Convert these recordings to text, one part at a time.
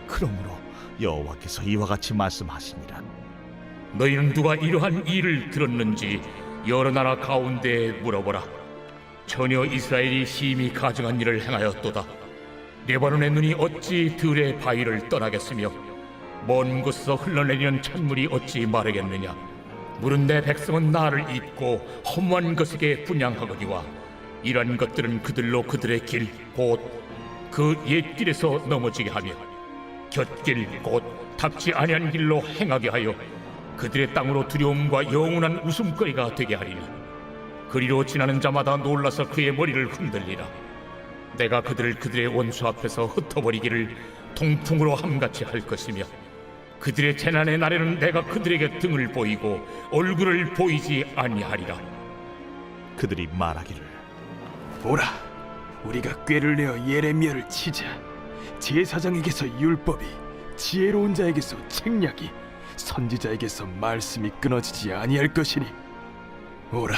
그러므로 여호와께서 이와 같이 말씀하시니라. 너희는 누가 이러한 일을 들었는지 여러 나라 가운데에 물어보라. 전혀 이스라엘이 심히 가증한 일을 행하였도다. 레바논의 눈이 어찌 들의 바위를 떠나겠으며 먼 곳에서 흘러내리는 찬물이 어찌 마르겠느냐. 물은 내 백성은 나를 잊고 허무한 것에게 분향하거니와 이러한 것들은 그들로 그들의 길 곧 그 옛길에서 넘어지게 하며 곁길 곧 닥지 아니한 길로 행하게 하여 그들의 땅으로 두려움과 영원한 웃음거리가 되게 하리니 그리로 지나는 자마다 놀라서 그의 머리를 흔들리라. 내가 그들을 그들의 원수 앞에서 흩어버리기를 동풍으로 함같이 할 것이며 그들의 재난의 날에는 내가 그들에게 등을 보이고 얼굴을 보이지 아니하리라. 그들이 말하기를, 보라, 우리가 꾀를 내어 예레미야를 치자. 제사장에게서 율법이, 지혜로운 자에게서 책략이, 선지자에게서 말씀이 끊어지지 아니할 것이니 오라,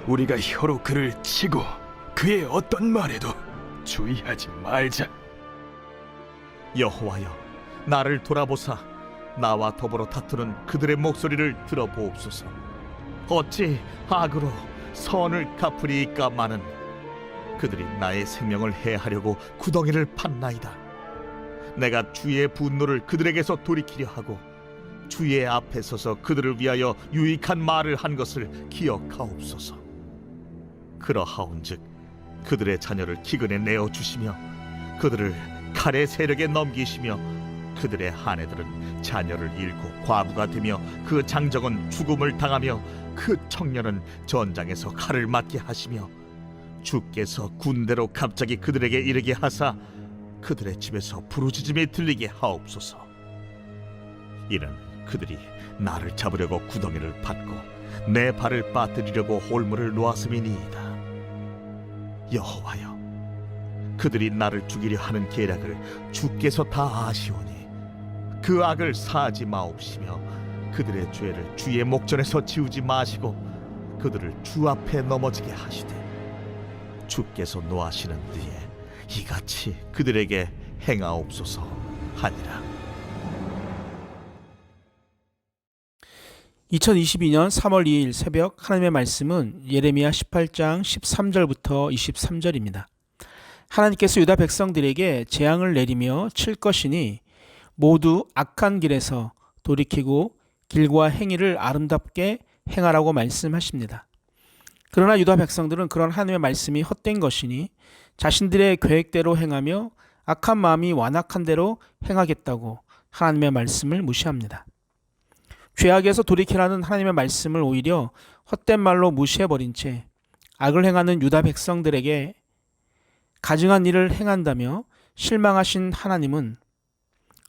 우리가 혀로 그를 치고 그의 어떤 말에도 주의하지 말자. 여호와여, 나를 돌아보사 나와 더불어 다투는 그들의 목소리를 들어보옵소서. 어찌 악으로 선을 갚으리이까마는 그들이 나의 생명을 해하려고 구덩이를 팠나이다. 내가 주의 분노를 그들에게서 돌이키려 하고 주의 앞에 서서 그들을 위하여 유익한 말을 한 것을 기억하옵소서. 그러하온즉 그들의 자녀를 기근에 내어 주시며 그들을 칼의 세력에 넘기시며 그들의 아내들은 자녀를 잃고 과부가 되며 그 장정은 죽음을 당하며 그 청년은 전장에서 칼을 맞게 하시며 주께서 군대로 갑자기 그들에게 이르게 하사 그들의 집에서 부르짖음이 들리게 하옵소서. 이는 그들이 나를 잡으려고 구덩이를 팠고 내 발을 빠뜨리려고 홀무를 놓았음이니이다. 여호와여, 그들이 나를 죽이려 하는 계략을 주께서 다 아시오니 그 악을 사하지 마옵시며 그들의 죄를 주의 목전에서 지우지 마시고 그들을 주 앞에 넘어지게 하시되 주께서 노하시는 뒤에 이같이 그들에게 행하옵소서 하니라. 2022년 3월 2일 새벽 하나님의 말씀은 예레미야 18장 13절부터 23절입니다. 하나님께서 유다 백성들에게 재앙을 내리며 칠 것이니 모두 악한 길에서 돌이키고 길과 행위를 아름답게 행하라고 말씀하십니다. 그러나 유다 백성들은 그런 하나님의 말씀이 헛된 것이니 자신들의 계획대로 행하며 악한 마음이 완악한 대로 행하겠다고 하나님의 말씀을 무시합니다. 죄악에서 돌이키라는 하나님의 말씀을 오히려 헛된 말로 무시해버린 채 악을 행하는 유다 백성들에게 가증한 일을 행한다며 실망하신 하나님은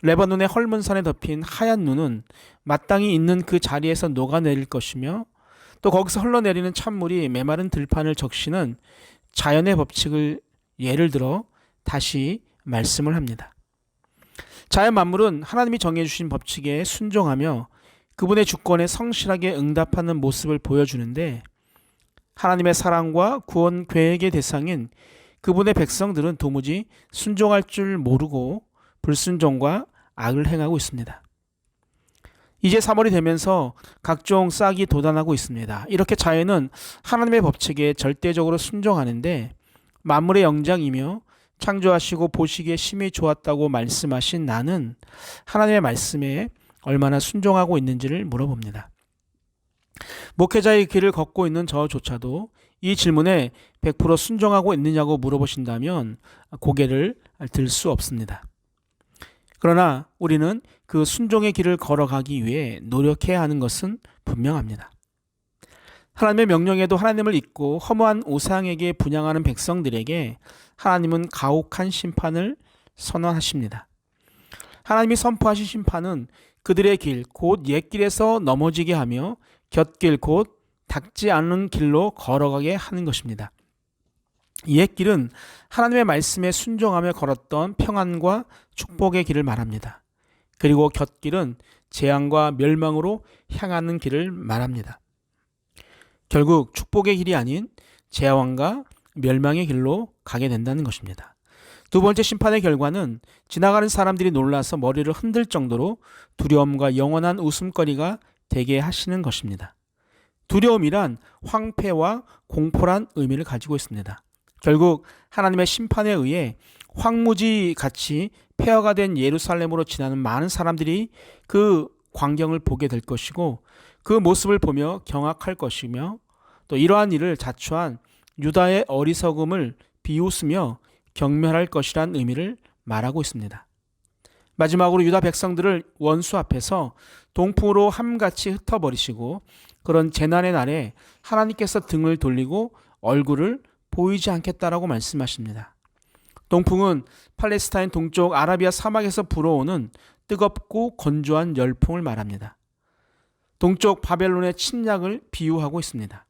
레바논의 헐문산에 덮인 하얀 눈은 마땅히 있는 그 자리에서 녹아내릴 것이며 또 거기서 흘러내리는 찬물이 메마른 들판을 적시는 자연의 법칙을 예를 들어 다시 말씀을 합니다. 자연 만물은 하나님이 정해주신 법칙에 순종하며 그분의 주권에 성실하게 응답하는 모습을 보여주는데 하나님의 사랑과 구원 계획의 대상인 그분의 백성들은 도무지 순종할 줄 모르고 불순종과 악을 행하고 있습니다. 이제 3월이 되면서 각종 싹이 돋아나고 있습니다. 이렇게 자연은 하나님의 법칙에 절대적으로 순종하는데 만물의 영장이며 창조하시고 보시기에 심히 좋았다고 말씀하신 나는 하나님의 말씀에 얼마나 순종하고 있는지를 물어봅니다. 목회자의 길을 걷고 있는 저조차도 이 질문에 100% 순종하고 있느냐고 물어보신다면 고개를 들 수 없습니다. 그러나 우리는 그 순종의 길을 걸어가기 위해 노력해야 하는 것은 분명합니다. 하나님의 명령에도 하나님을 잊고 허무한 우상에게 분향하는 백성들에게 하나님은 가혹한 심판을 선언하십니다. 하나님이 선포하신 심판은 그들의 길, 곧 옛길에서 넘어지게 하며 곁길, 곧 닿지 않는 길로 걸어가게 하는 것입니다. 옛 길은 하나님의 말씀에 순종하며 걸었던 평안과 축복의 길을 말합니다. 그리고 곁길은 재앙과 멸망으로 향하는 길을 말합니다. 결국 축복의 길이 아닌 재앙과 멸망의 길로 가게 된다는 것입니다. 두 번째 심판의 결과는 지나가는 사람들이 놀라서 머리를 흔들 정도로 두려움과 영원한 웃음거리가 되게 하시는 것입니다. 두려움이란 황폐와 공포란 의미를 가지고 있습니다. 결국 하나님의 심판에 의해 황무지 같이 폐허가 된 예루살렘으로 지나는 많은 사람들이 그 광경을 보게 될 것이고 그 모습을 보며 경악할 것이며 또 이러한 일을 자초한 유다의 어리석음을 비웃으며 경멸할 것이란 의미를 말하고 있습니다. 마지막으로 유다 백성들을 원수 앞에서 동풍으로 함같이 흩어버리시고 그런 재난의 날에 하나님께서 등을 돌리고 얼굴을 보이지 않겠다라고 말씀하십니다. 동풍은 팔레스타인 동쪽 아라비아 사막에서 불어오는 뜨겁고 건조한 열풍을 말합니다. 동쪽 바벨론의 침략을 비유하고 있습니다.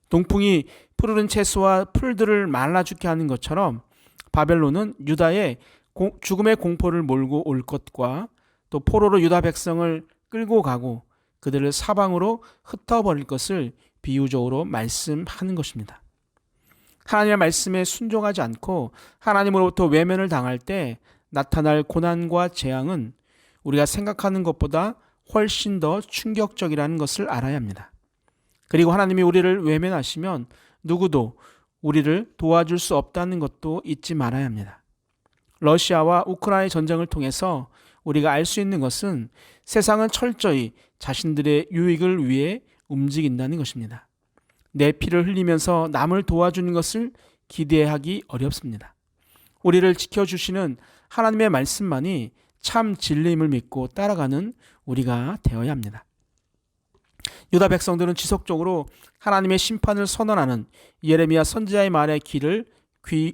동풍이 푸르른 채소와 풀들을 말라 죽게 하는 것처럼 바벨론은 유다의 죽음의 공포를 몰고 올 것과 또 포로로 유다 백성을 끌고 가고 그들을 사방으로 흩어버릴 것을 비유적으로 말씀하는 것입니다. 하나님의 말씀에 순종하지 않고 하나님으로부터 외면을 당할 때 나타날 고난과 재앙은 우리가 생각하는 것보다 훨씬 더 충격적이라는 것을 알아야 합니다. 그리고 하나님이 우리를 외면하시면 누구도 우리를 도와줄 수 없다는 것도 잊지 말아야 합니다. 러시아와 우크라이나 전쟁을 통해서 우리가 알 수 있는 것은 세상은 철저히 자신들의 유익을 위해 움직인다는 것입니다. 내 피를 흘리면서 남을 도와주는 것을 기대하기 어렵습니다. 우리를 지켜주시는 하나님의 말씀만이 참 진리임을 믿고 따라가는 우리가 되어야 합니다. 유다 백성들은 지속적으로 하나님의 심판을 선언하는 예레미야 선지자의 말에 귀를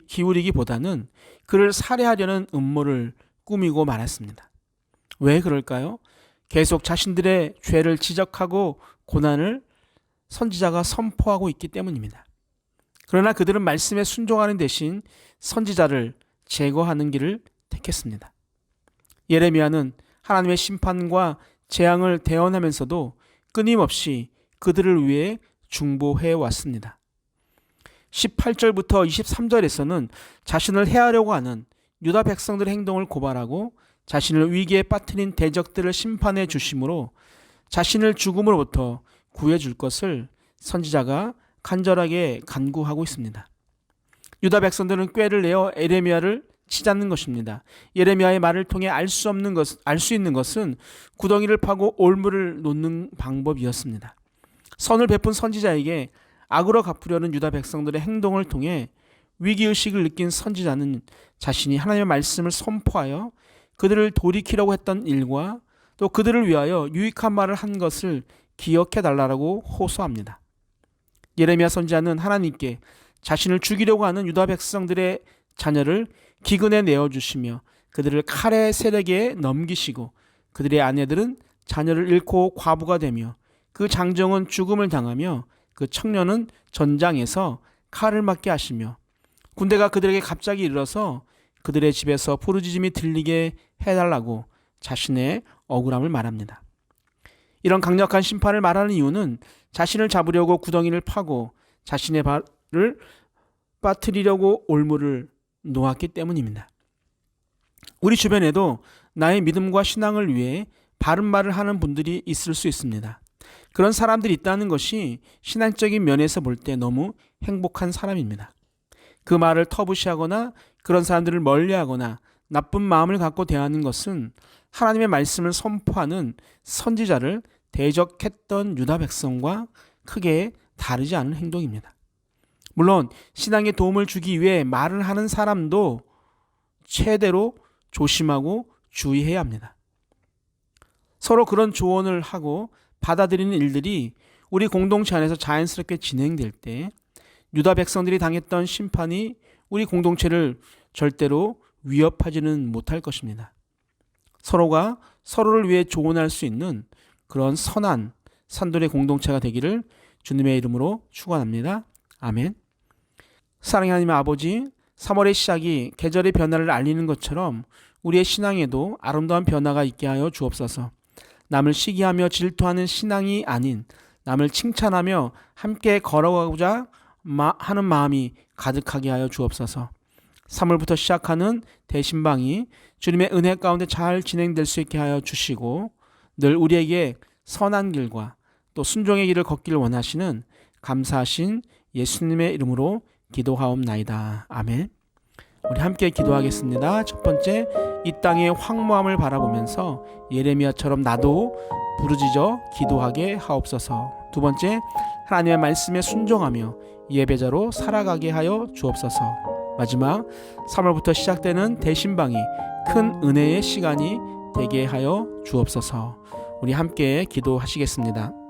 기울이기보다는 그를 살해하려는 음모를 꾸미고 말았습니다. 왜 그럴까요? 계속 자신들의 죄를 지적하고 고난을 선지자가 선포하고 있기 때문입니다. 그러나 그들은 말씀에 순종하는 대신 선지자를 제거하는 길을 택했습니다. 예레미야는 하나님의 심판과 재앙을 대언하면서도 끊임없이 그들을 위해 중보해 왔습니다. 18절부터 23절에서는 자신을 해하려고 하는 유다 백성들의 행동을 고발하고 자신을 위기에 빠뜨린 대적들을 심판해 주심으로 자신을 죽음으로부터 구해줄 것을 선지자가 간절하게 간구하고 있습니다. 유다 백성들은 꾀를 내어 예레미야를 치닫는 것입니다. 예레미야의 말을 통해 알 수 있는 것은 구덩이를 파고 올무를 놓는 방법이었습니다. 선을 베푼 선지자에게 악으로 갚으려는 유다 백성들의 행동을 통해 위기의식을 느낀 선지자는 자신이 하나님의 말씀을 선포하여 그들을 돌이키려고 했던 일과 또 그들을 위하여 유익한 말을 한 것을 기억해 달라고 호소합니다. 예레미야 선지자는 하나님께 자신을 죽이려고 하는 유다 백성들의 자녀를 기근에 내어주시며 그들을 칼의 세력에 넘기시고 그들의 아내들은 자녀를 잃고 과부가 되며 그 장정은 죽음을 당하며 그 청년은 전장에서 칼을 맞게 하시며 군대가 그들에게 갑자기 이르러서 그들의 집에서 부르짖음이 들리게 해달라고 자신의 억울함을 말합니다. 이런 강력한 심판을 말하는 이유는 자신을 잡으려고 구덩이를 파고 자신의 발을 빠뜨리려고 올무를 놓았기 때문입니다. 우리 주변에도 나의 믿음과 신앙을 위해 바른 말을 하는 분들이 있을 수 있습니다. 그런 사람들이 있다는 것이 신앙적인 면에서 볼 때 너무 행복한 사람입니다. 그 말을 터부시하거나 그런 사람들을 멀리하거나 나쁜 마음을 갖고 대하는 것은 하나님의 말씀을 선포하는 선지자를 대적했던 유다 백성과 크게 다르지 않은 행동입니다. 물론 신앙에 도움을 주기 위해 말을 하는 사람도 최대로 조심하고 주의해야 합니다. 서로 그런 조언을 하고 받아들이는 일들이 우리 공동체 안에서 자연스럽게 진행될 때 유다 백성들이 당했던 심판이 우리 공동체를 절대로 위협하지는 못할 것입니다. 서로가 서로를 위해 조언할 수 있는 그런 선한 산돌의 공동체가 되기를 주님의 이름으로 축원합니다. 아멘. 사랑의 하나님 아버지, 3월의 시작이 계절의 변화를 알리는 것처럼 우리의 신앙에도 아름다운 변화가 있게 하여 주옵소서. 남을 시기하며 질투하는 신앙이 아닌 남을 칭찬하며 함께 걸어가고자 하는 마음이 가득하게 하여 주옵소서. 3월부터 시작하는 대신방이 주님의 은혜 가운데 잘 진행될 수 있게 하여 주시고 늘 우리에게 선한 길과 또 순종의 길을 걷기를 원하시는 감사하신 예수님의 이름으로 기도하옵나이다. 아멘. 우리 함께 기도하겠습니다. 첫 번째, 이 땅의 황무함을 바라보면서 예레미야처럼 나도 부르짖어 기도하게 하옵소서. 두 번째, 하나님의 말씀에 순종하며 예배자로 살아가게 하여 주옵소서. 마지막, 3월부터 시작되는 대신방이 큰 은혜의 시간이 되게 하여 주옵소서. 우리 함께 기도하시겠습니다.